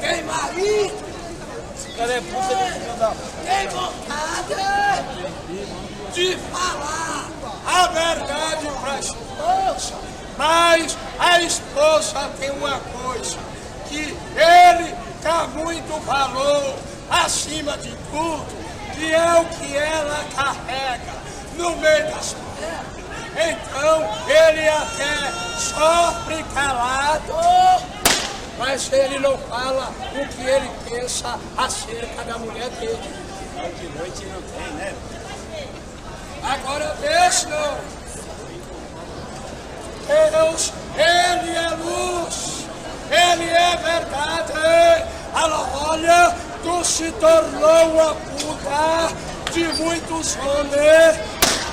Tem marido? Cadê puta de filho da... Tem vontade de falar a verdade para a esposa, mas a esposa tem uma coisa, que ele dá muito valor acima de tudo, que é o que ela carrega no meio das pernas. Então ele até sofre calado, mas ele não fala o que ele pensa acerca da mulher dele. De noite não tem, né? Agora deixa. Deus, Ele é luz, Ele é verdade. Ela olha, tu se tornou uma puta de muitos homens.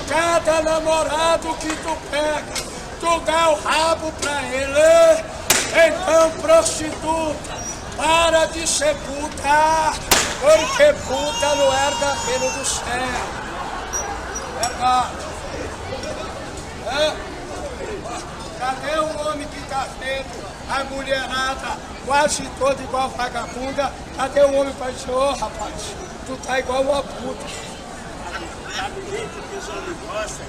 Cada namorado que tu pega, tu dá o rabo pra ele. Então, prostituta, para de ser puta, porque puta não herda reino do céu. Verdade. Cadê o homem que tá vendo a mulherada quase toda igual vagabunda? Cadê o homem para dizer, ô rapaz, tu tá igual uma puta? Sabe o jeito que os homens gostam?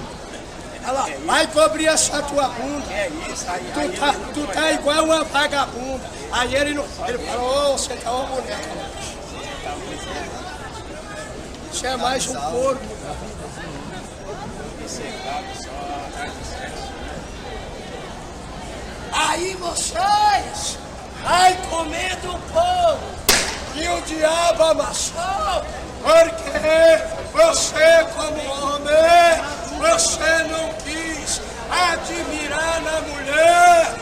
Ela vai cobrir essa tua bunda. É isso, aí. Tu tá igual uma vagabunda. Aí ele falou, ô, você tá uma mulher. Você é mais um corpo. Aí vocês vai comendo o pão que o diabo amassou, porque você como homem, você não quis admirar na mulher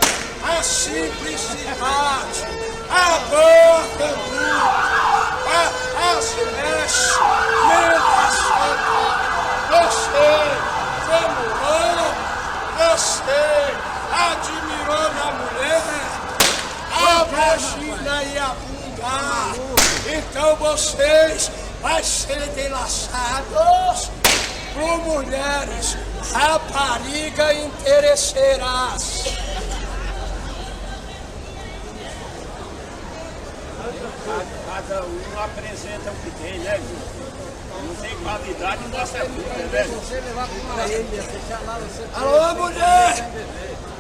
a simplicidade, a boa conduta, as vestimentas santas. Você como homem, você admirou na mulher a vagina e a bunda. Então vocês vão ser delaçados por mulheres rapariga interesseiras. Cada um apresenta o que tem, né, viu? Não tem qualidade, mostra tudo, né? Alô, mulher!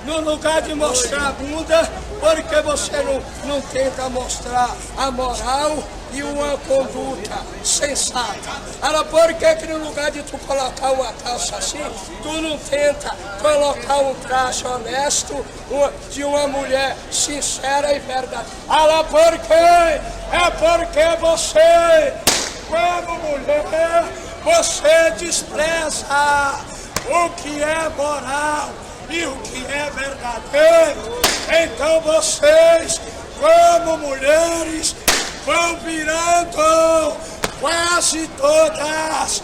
No lugar de mostrar a bunda, por que você não tenta mostrar a moral e uma conduta sensata? Ela, por que no lugar de tu colocar uma calça assim, tu não tenta colocar um traje honesto de uma mulher sincera e verdadeira? Ela, por quê? É porque você, como mulher, você despreza o que é moral e o que é verdadeiro. Então vocês, como mulheres, vão virando quase todas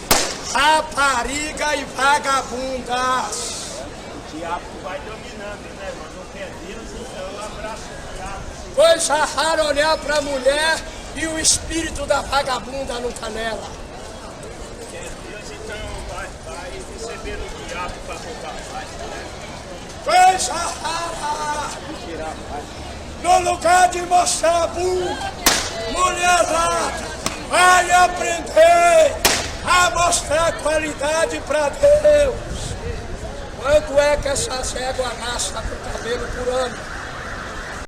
rapariga e vagabundas. O diabo vai dominando, né, irmão? Não quer Deus, então abraça o diabo. Coisa rara olhar para a mulher e o espírito da vagabunda nunca nela. Quer Deus, então vai receber o diabo para roubar a paz, né? Coisa rara! Tirar a paz. No lugar de mostrar a bunda, mulherada, vai aprender a mostrar qualidade para Deus. Quanto é que essa égua gasta com cabelo por ano?